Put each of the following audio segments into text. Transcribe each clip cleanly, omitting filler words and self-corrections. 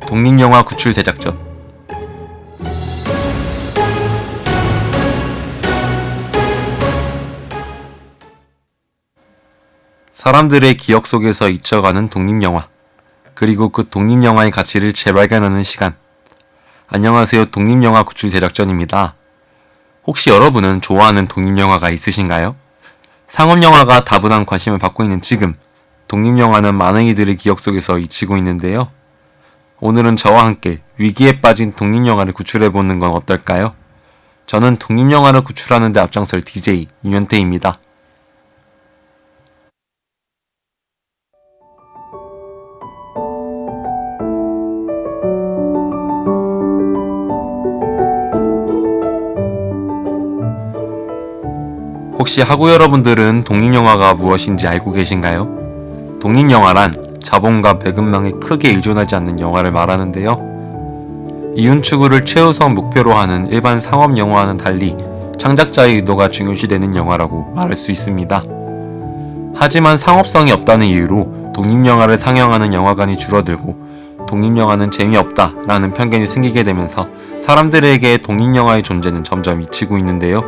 독립영화 구출 대작전. 사람들의 기억 속에서 잊혀가는 독립영화, 그리고 그 독립영화의 가치를 재발견하는 시간. 안녕하세요, 독립영화 구출 대작전입니다. 혹시 여러분은 좋아하는 독립영화가 있으신가요? 상업영화가 다분한 관심을 받고 있는 지금, 독립영화는 많은 이들의 기억 속에서 잊히고 있는데요. 오늘은 저와 함께 위기에 빠진 독립영화를 구출해보는 건 어떨까요? 저는 독립영화를 구출하는 데 앞장설 DJ 윤현태입니다. 혹시 하구 여러분들은 독립영화가 무엇인지 알고 계신가요? 독립영화란 자본과 배급망에 크게 의존하지 않는 영화를 말하는데요. 이윤 추구를 최우선 목표로 하는 일반 상업 영화와는 달리 창작자의 의도가 중요시되는 영화라고 말할 수 있습니다. 하지만 상업성이 없다는 이유로 독립영화를 상영하는 영화관이 줄어들고 독립영화는 재미없다 라는 편견이 생기게 되면서 사람들에게 독립영화의 존재는 점점 잊히고 있는데요.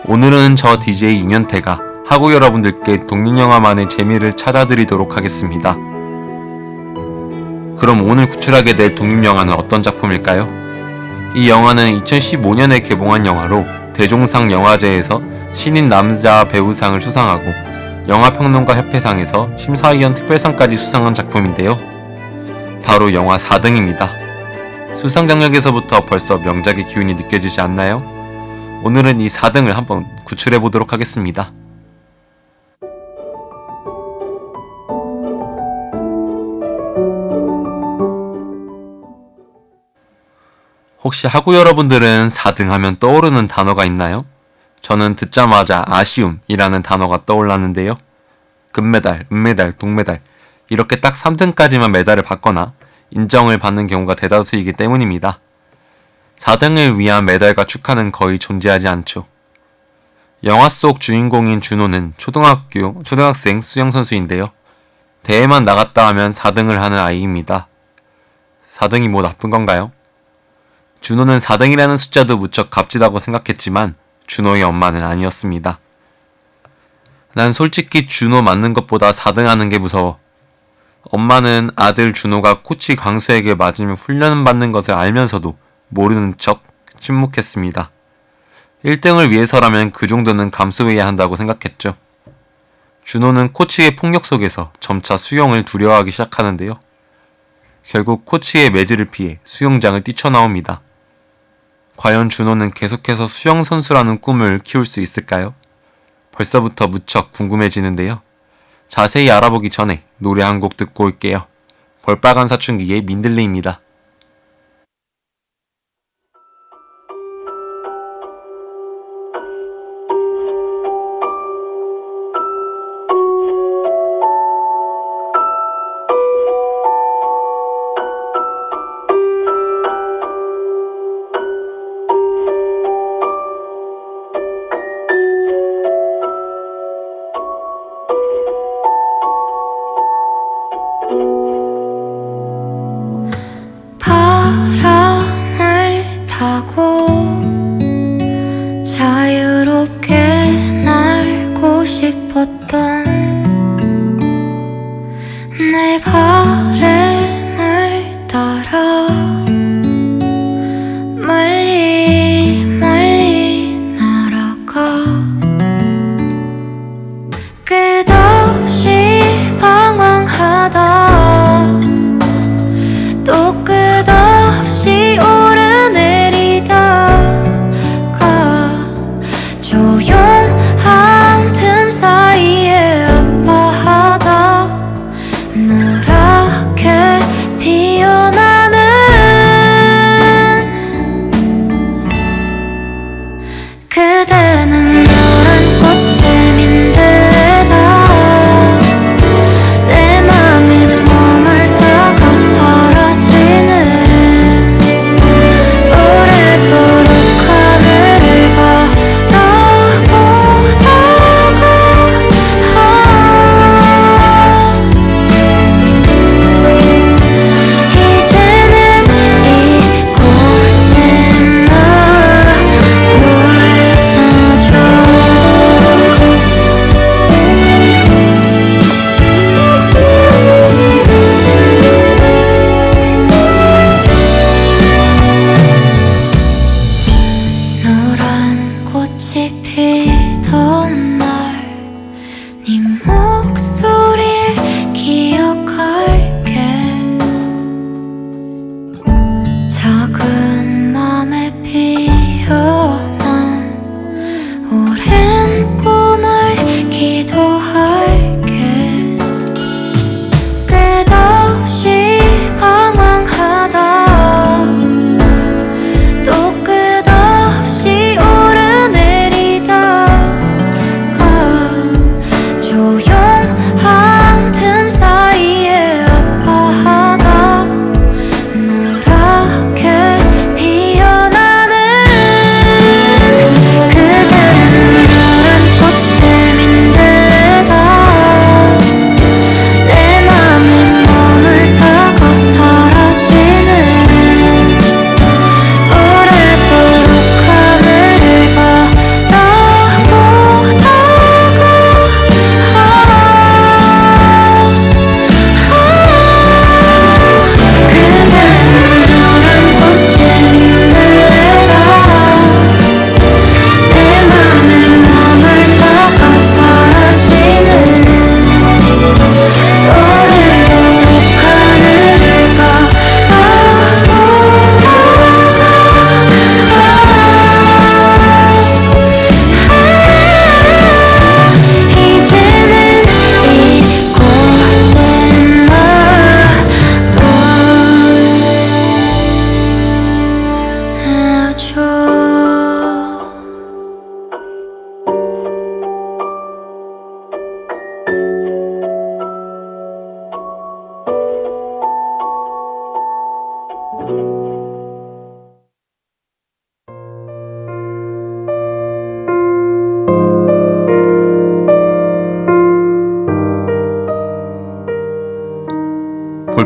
오늘은 저 DJ 윤현태가 하구 여러분들께 독립영화만의 재미를 찾아드리도록 하겠습니다. 그럼 오늘 구출하게 될 독립영화는 어떤 작품일까요? 이 영화는 2015년에 개봉한 영화로 대종상 영화제에서 신인 남자 배우상을 수상하고 영화평론가 협회상에서 심사위원 특별상까지 수상한 작품인데요. 바로 영화 4등입니다. 수상 경력에서부터 벌써 명작의 기운이 느껴지지 않나요? 오늘은 이 4등을 한번 구출해보도록 하겠습니다. 혹시 하구 여러분들은 4등 하면 떠오르는 단어가 있나요? 저는 듣자마자 아쉬움이라는 단어가 떠올랐는데요. 금메달, 은메달, 동메달 이렇게 딱 3등까지만 메달을 받거나 인정을 받는 경우가 대다수이기 때문입니다. 4등을 위한 메달과 축하는 거의 존재하지 않죠. 영화 속 주인공인 준호는 초등학생 수영선수인데요. 대회만 나갔다 하면 4등을 하는 아이입니다. 4등이 뭐 나쁜 건가요? 준호는 4등이라는 숫자도 무척 값지다고 생각했지만 준호의 엄마는 아니었습니다. 난 솔직히 준호 맞는 것보다 4등 하는 게 무서워. 엄마는 아들 준호가 코치 광수에게 맞으면 훈련 받는 것을 알면서도 모르는 척 침묵했습니다. 1등을 위해서라면 그 정도는 감수해야 한다고 생각했죠. 준호는 코치의 폭력 속에서 점차 수영을 두려워하기 시작하는데요. 결국 코치의 매질을 피해 수영장을 뛰쳐나옵니다. 과연 준호는 계속해서 수영선수라는 꿈을 키울 수 있을까요? 벌써부터 무척 궁금해지는데요. 자세히 알아보기 전에 노래 한 곡 듣고 올게요. 볼빨간 사춘기의 민들레입니다. 바람을 타고 자유롭게 날고 싶었던 내 바람을 따라 멀리 멀리 날아가 끝없이 방황하다 또 끝없이 오르내리다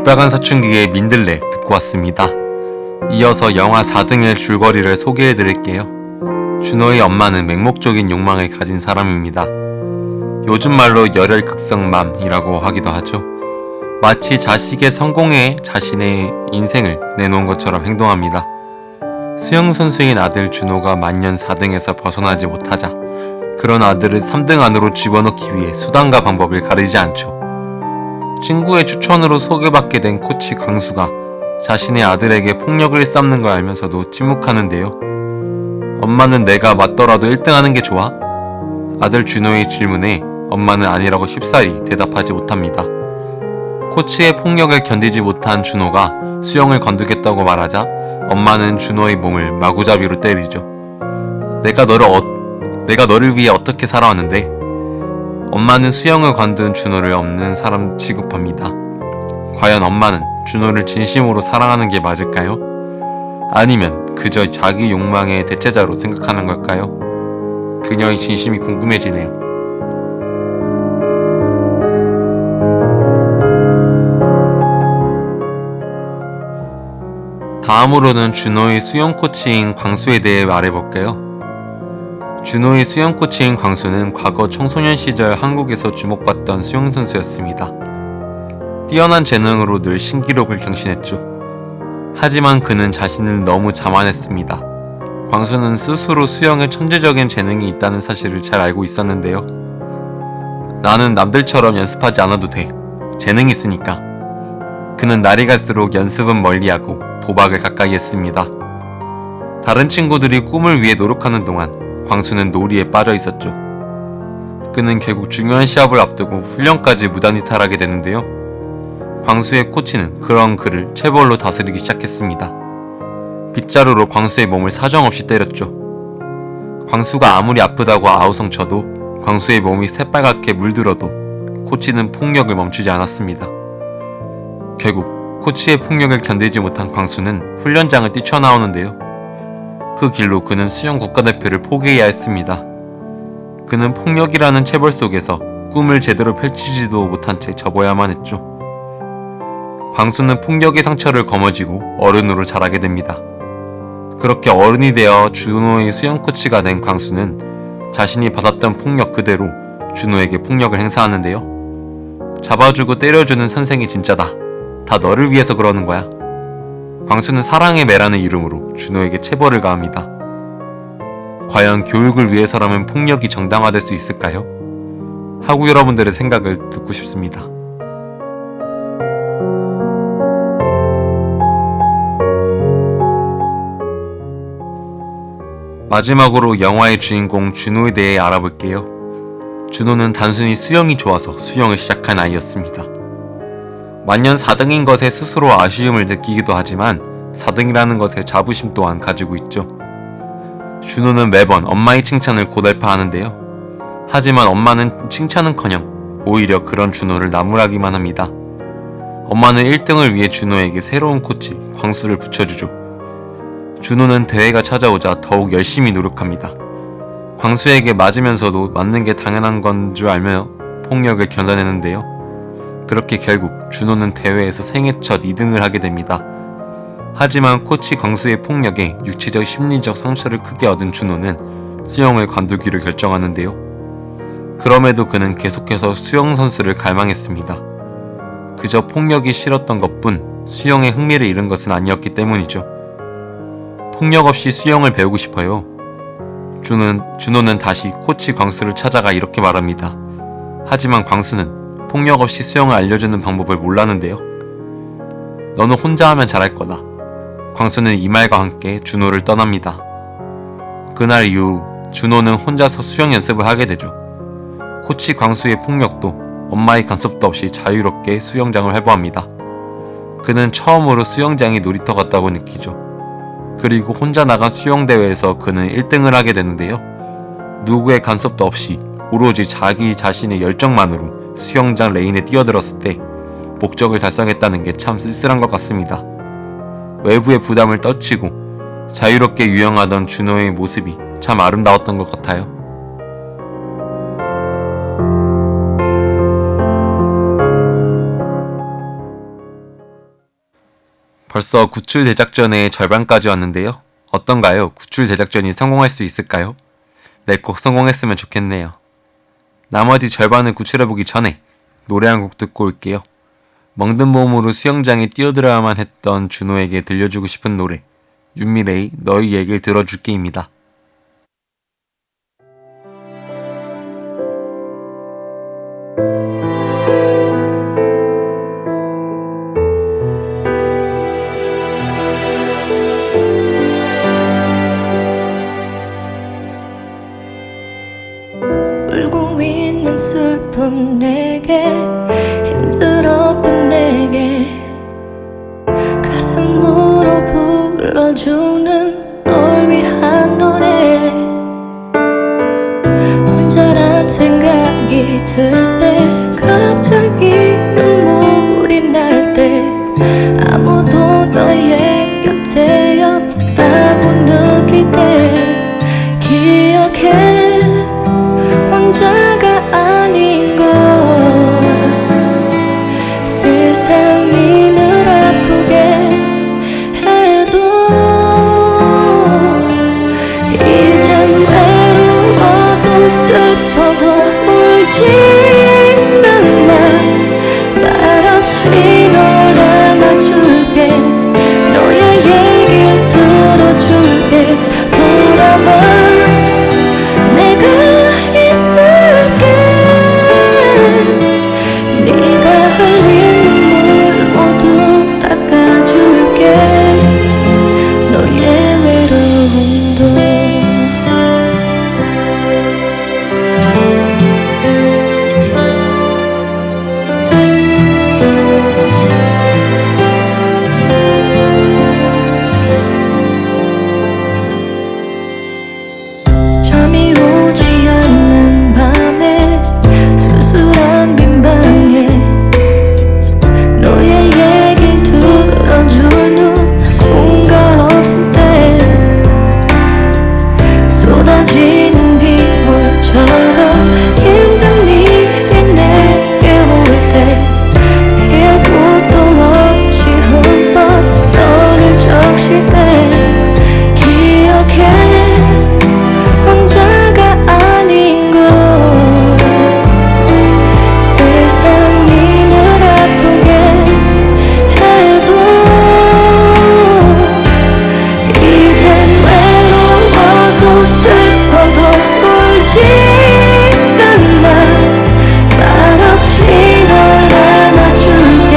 볼빨간 사춘기의 민들레 듣고 왔습니다. 이어서 영화 4등의 줄거리를 소개해드릴게요. 준호의 엄마는 맹목적인 욕망을 가진 사람입니다. 요즘 말로 열혈극성맘이라고 하기도 하죠. 마치 자식의 성공에 자신의 인생을 내놓은 것처럼 행동합니다. 수영선수인 아들 준호가 만년 4등에서 벗어나지 못하자 그런 아들을 3등 안으로 집어넣기 위해 수단과 방법을 가리지 않죠. 친구의 추천으로 소개받게 된 코치 광수가 자신의 아들에게 폭력을 쌓는 걸 알면서도 침묵하는데요. 엄마는 내가 맞더라도 1등하는 게 좋아? 아들 준호의 질문에 엄마는 아니라고 쉽사리 대답하지 못합니다. 코치의 폭력을 견디지 못한 준호가 수영을 건두겠다고 말하자 엄마는 준호의 몸을 마구잡이로 때리죠. 내가 너를 위해 어떻게 살아왔는데? 엄마는 수영을 관둔 준호를 없는 사람 취급합니다. 과연 엄마는 준호를 진심으로 사랑하는 게 맞을까요? 아니면 그저 자기 욕망의 대체자로 생각하는 걸까요? 그녀의 진심이 궁금해지네요. 다음으로는 준호의 수영 코치인 광수에 대해 말해볼게요. 준호의 수영 코치인 광수는 과거 청소년 시절 한국에서 주목받던 수영선수였습니다. 뛰어난 재능으로 늘 신기록을 경신했죠. 하지만 그는 자신을 너무 자만했습니다. 광수는 스스로 수영에 천재적인 재능이 있다는 사실을 잘 알고 있었는데요. 나는 남들처럼 연습하지 않아도 돼. 재능이 있으니까. 그는 날이 갈수록 연습은 멀리하고 도박을 가까이 했습니다. 다른 친구들이 꿈을 위해 노력하는 동안 광수는 놀이에 빠져 있었죠. 그는 결국 중요한 시합을 앞두고 훈련까지 무단히 탈하게 되는데요. 광수의 코치는 그런 그를 체벌로 다스리기 시작했습니다. 빗자루로 광수의 몸을 사정없이 때렸죠. 광수가 아무리 아프다고 아우성쳐도 광수의 몸이 새빨갛게 물들어도 코치는 폭력을 멈추지 않았습니다. 결국 코치의 폭력을 견디지 못한 광수는 훈련장을 뛰쳐나오는데요. 그 길로 그는 수영 국가대표를 포기해야 했습니다. 그는 폭력이라는 체벌 속에서 꿈을 제대로 펼치지도 못한 채 접어야만 했죠. 광수는 폭력의 상처를 거머쥐고 어른으로 자라게 됩니다. 그렇게 어른이 되어 준호의 수영 코치가 된 광수는 자신이 받았던 폭력 그대로 준호에게 폭력을 행사하는데요. 잡아주고 때려주는 선생이 진짜다. 다 너를 위해서 그러는 거야. 광수는 사랑의 매라는 이름으로 준호에게 체벌을 가합니다. 과연 교육을 위해서라면 폭력이 정당화될 수 있을까요? 하구 여러분들의 생각을 듣고 싶습니다. 마지막으로 영화의 주인공 준호에 대해 알아볼게요. 준호는 단순히 수영이 좋아서 수영을 시작한 아이였습니다. 만년 4등인 것에 스스로 아쉬움을 느끼기도 하지만 4등이라는 것에 자부심 또한 가지고 있죠. 준호는 매번 엄마의 칭찬을 고달파하는데요. 하지만 엄마는 칭찬은커녕 오히려 그런 준호를 나무라기만 합니다. 엄마는 1등을 위해 준호에게 새로운 코치 광수를 붙여주죠. 준호는 대회가 찾아오자 더욱 열심히 노력합니다. 광수에게 맞으면서도 맞는 게 당연한 건 줄 알며 폭력을 견뎌내는데요. 그렇게 결국 준호는 대회에서 생애 첫 2등을 하게 됩니다. 하지만 코치 광수의 폭력에 육체적 심리적 상처를 크게 얻은 준호는 수영을 관두기로 결정하는데요. 그럼에도 그는 계속해서 수영 선수를 갈망했습니다. 그저 폭력이 싫었던 것뿐 수영에 흥미를 잃은 것은 아니었기 때문이죠. 폭력 없이 수영을 배우고 싶어요. 준호는 다시 코치 광수를 찾아가 이렇게 말합니다. 하지만 광수는 폭력 없이 수영을 알려주는 방법을 몰랐는데요. 너는 혼자 하면 잘할 거다. 광수는 이 말과 함께 준호를 떠납니다. 그날 이후 준호는 혼자서 수영 연습을 하게 되죠. 코치 광수의 폭력도 엄마의 간섭도 없이 자유롭게 수영장을 활보합니다. 그는 처음으로 수영장이 놀이터 같다고 느끼죠. 그리고 혼자 나간 수영대회에서 그는 1등을 하게 되는데요. 누구의 간섭도 없이 오로지 자기 자신의 열정만으로 수영장 레인에 뛰어들었을 때 목적을 달성했다는 게 참 쓸쓸한 것 같습니다. 외부의 부담을 떨치고 자유롭게 유영하던 준호의 모습이 참 아름다웠던 것 같아요. 벌써 구출 제작전의 절반까지 왔는데요. 어떤가요? 구출 제작전이 성공할 수 있을까요? 네, 꼭 성공했으면 좋겠네요. 나머지 절반을 구출해보기 전에 노래 한 곡 듣고 올게요. 먹는 몸으로 수영장에 뛰어들어야만 했던 준호에게 들려주고 싶은 노래, 윤미래의 너의 얘기를 들어줄게입니다. 울고 있는 슬픔 내게 힘들었던 내게 가슴으로 불러주는 널 위한 노래 혼자란 생각이 들 때 갑자기 눈물이 날 때 아무도 너의 곁에 없다고 느낄 때 기억해 혼자가 아닌 걸 세상이 늘 아프게 해도 이젠 외로워도 슬퍼도 울지는 마 말없이 널 안아줄게 너의 얘길 들어줄게 돌아봐 내가 있을게 네가 흘린 눈물 모두 닦아줄게 너의 외로움도 잠이 오지 않는 밤에 수술한 빈 방에 너의 얘길 들어줄 누군가 없을 때 쏟아지는 빗물처럼 힘든 일이 내게 올 때 피할 곳도 없이 흠뻑 너를 적실 때 기억해 혼자가 아닌 걸 세상이 늘 아프게 해도 이젠 외로워도 슬퍼도 울지는 마 말없이 널 안아줄게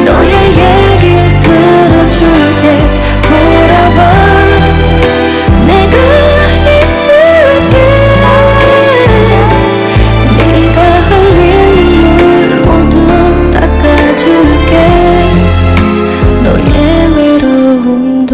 너의 얘길 들어줄게 돌아봐 내가 있을게 네가 흘린 눈물 모두 닦아줄게 너의 외로움도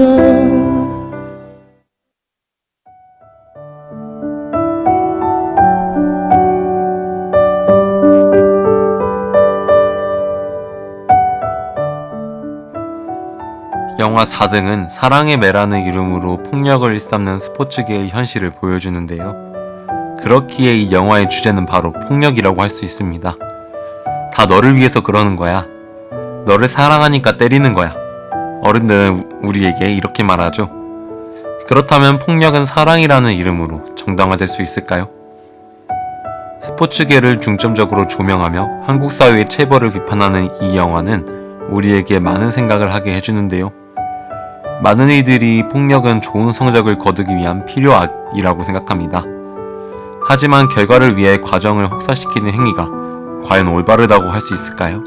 영화 4등은 사랑의 매라는 이름으로 폭력을 일삼는 스포츠계의 현실을 보여주는데요. 그렇기에 이 영화의 주제는 바로 폭력이라고 할 수 있습니다. 다 너를 위해서 그러는 거야. 너를 사랑하니까 때리는 거야. 어른들은 우리에게 이렇게 말하죠. 그렇다면 폭력은 사랑이라는 이름으로 정당화될 수 있을까요? 스포츠계를 중점적으로 조명하며 한국 사회의 체벌을 비판하는 이 영화는 우리에게 많은 생각을 하게 해주는데요. 많은 이들이 폭력은 좋은 성적을 거두기 위한 필요악이라고 생각합니다. 하지만 결과를 위해 과정을 혹사시키는 행위가 과연 올바르다고 할 수 있을까요?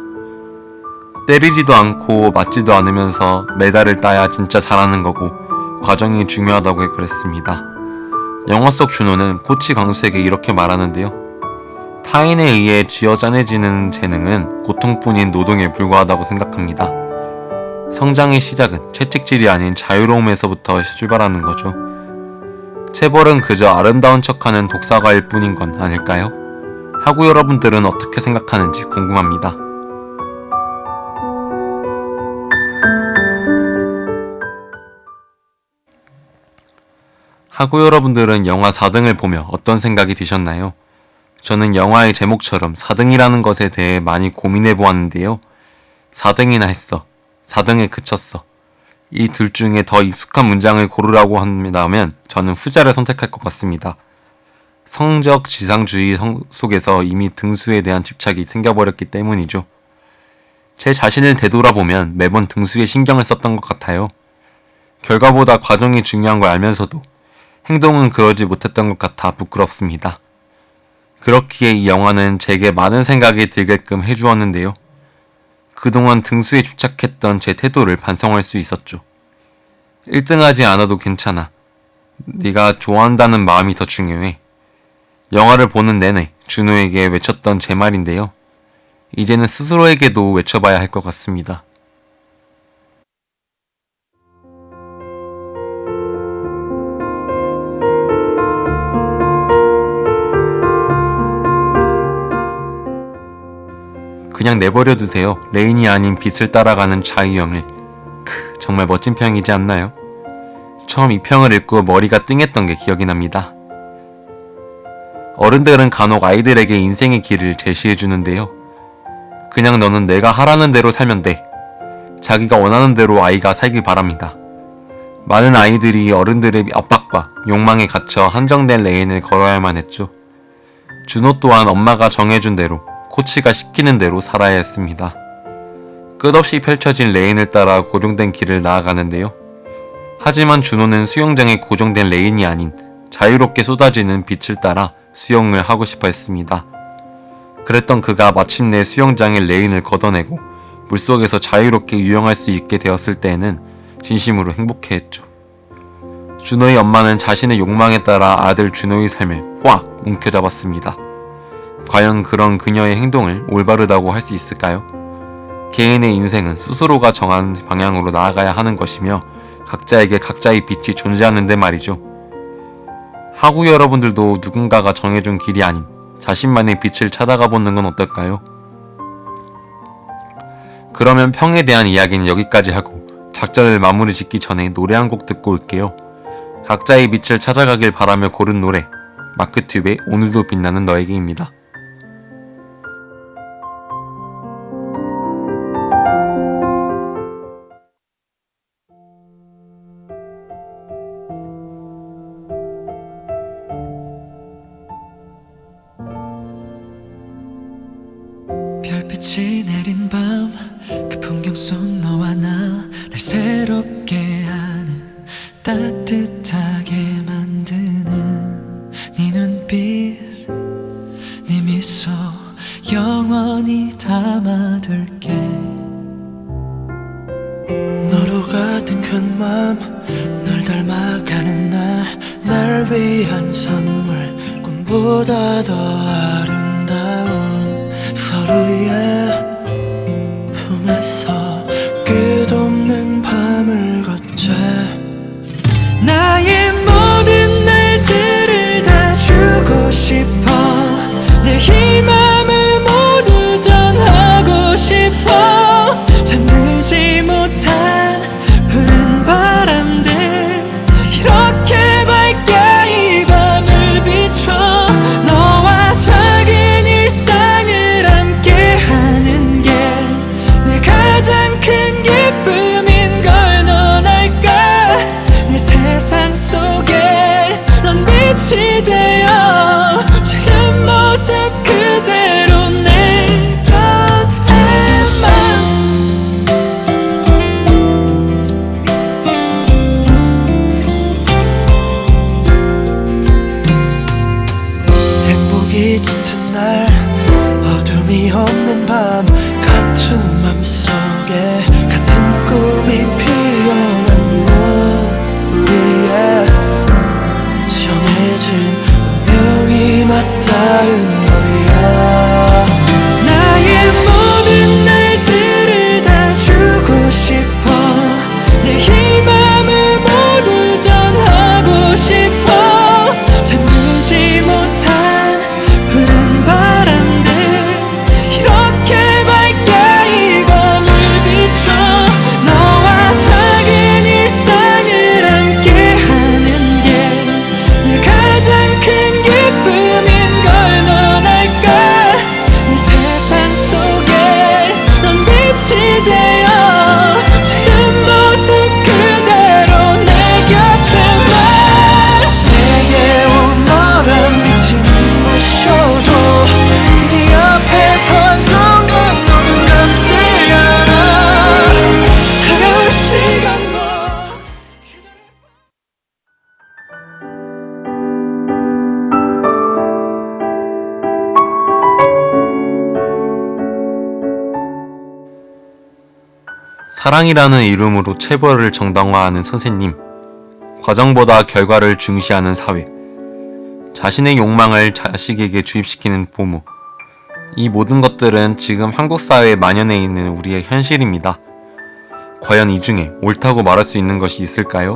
때리지도 않고 맞지도 않으면서 메달을 따야 진짜 잘하는 거고 과정이 중요하다고 그랬습니다. 영화 속 준호는 코치 광수에게 이렇게 말하는데요. 타인에 의해 쥐어짜내지는 재능은 고통뿐인 노동에 불과하다고 생각합니다. 성장의 시작은 채찍질이 아닌 자유로움에서부터 출발하는 거죠. 체벌은 그저 아름다운 척하는 독사가일 뿐인 건 아닐까요? 하구 여러분들은 어떻게 생각하는지 궁금합니다. 하구 여러분들은 영화 4등을 보며 어떤 생각이 드셨나요? 저는 영화의 제목처럼 4등이라는 것에 대해 많이 고민해 보았는데요. 4등이나 했어. 4등에 그쳤어. 이 둘 중에 더 익숙한 문장을 고르라고 한다면 저는 후자를 선택할 것 같습니다. 성적 지상주의 속에서 이미 등수에 대한 집착이 생겨버렸기 때문이죠. 제 자신을 되돌아보면 매번 등수에 신경을 썼던 것 같아요. 결과보다 과정이 중요한 걸 알면서도 행동은 그러지 못했던 것 같아 부끄럽습니다. 그렇기에 이 영화는 제게 많은 생각이 들게끔 해주었는데요. 그동안 등수에 집착했던 제 태도를 반성할 수 있었죠. 1등하지 않아도 괜찮아. 네가 좋아한다는 마음이 더 중요해. 영화를 보는 내내 준호에게 외쳤던 제 말인데요. 이제는 스스로에게도 외쳐봐야 할 것 같습니다. 그냥 내버려 두세요. 레인이 아닌 빛을 따라가는 자유형을. 정말 멋진 평이지 않나요? 처음 이 평을 읽고 머리가 띵했던 게 기억이 납니다. 어른들은 간혹 아이들에게 인생의 길을 제시해 주는데요. 그냥 너는 내가 하라는 대로 살면 돼. 자기가 원하는 대로 아이가 살길 바랍니다. 많은 아이들이 어른들의 압박과 욕망에 갇혀 한정된 레인을 걸어야만 했죠. 준호 또한 엄마가 정해준 대로, 코치가 시키는 대로 살아야 했습니다. 끝없이 펼쳐진 레인을 따라 고정된 길을 나아가는데요. 하지만 준호는 수영장에 고정된 레인이 아닌 자유롭게 쏟아지는 빛을 따라 수영을 하고 싶어 했습니다. 그랬던 그가 마침내 수영장의 레인을 걷어내고 물속에서 자유롭게 유영할 수 있게 되었을 때에는 진심으로 행복해했죠. 준호의 엄마는 자신의 욕망에 따라 아들 준호의 삶을 확 움켜잡았습니다. 과연 그런 그녀의 행동을 올바르다고 할 수 있을까요? 개인의 인생은 스스로가 정한 방향으로 나아가야 하는 것이며 각자에게 각자의 빛이 존재하는데 말이죠. 하구 여러분들도 누군가가 정해준 길이 아닌 자신만의 빛을 찾아가 보는 건 어떨까요? 그러면 평에 대한 이야기는 여기까지 하고 작전을 마무리 짓기 전에 노래 한 곡 듣고 올게요. 각자의 빛을 찾아가길 바라며 고른 노래, 마크튠의 오늘도 빛나는 너에게입니다. 별빛이 내린 밤 그 풍경 속 너와 나 날 새롭게 하는 따뜻하게 만드는 네 눈빛 네 미소 영원히 담아둘게 너로 가득한 맘 널 닮아가는 날 위한 선물 꿈보다 더 아름다운 서로의 품에서 끝없는 밤을 걷자 나의 모든 날들을 다 주고 싶어 내 희망을 모두 전하고 싶어 잠들지 못한 푸른 바람들 이렇게 밝게 이 밤을 비춰 너와 작은 일상을 함께한 사랑이라는 이름으로 체벌을 정당화하는 선생님, 과정보다 결과를 중시하는 사회, 자신의 욕망을 자식에게 주입시키는 부모, 이 모든 것들은 지금 한국 사회에 만연해 있는 우리의 현실입니다. 과연 이 중에 옳다고 말할 수 있는 것이 있을까요?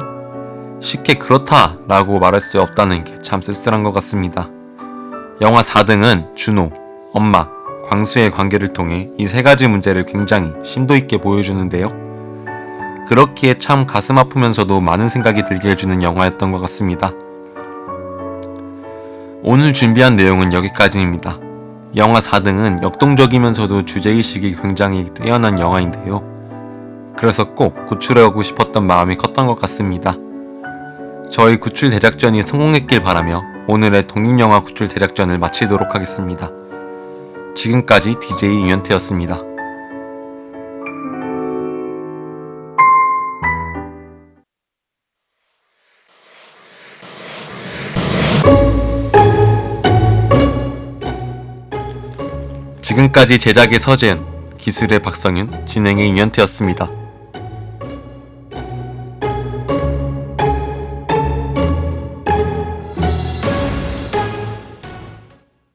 쉽게 그렇다 라고 말할 수 없다는 게 참 쓸쓸한 것 같습니다. 영화 4등은 준호, 엄마, 광수의 관계를 통해 이 세 가지 문제를 굉장히 심도 있게 보여주는데요. 그렇기에 참 가슴 아프면서도 많은 생각이 들게 해주는 영화였던 것 같습니다. 오늘 준비한 내용은 여기까지입니다. 영화 4등은 역동적이면서도 주제의식이 굉장히 뛰어난 영화인데요. 그래서 꼭 구출하고 싶었던 마음이 컸던 것 같습니다. 저희 구출 대작전이 성공했길 바라며 오늘의 독립영화 구출 대작전을 마치도록 하겠습니다. 지금까지 DJ 윤현태였습니다. 지금까지 제작의 서재현, 기술의 박성윤, 진행의 윤현태였습니다.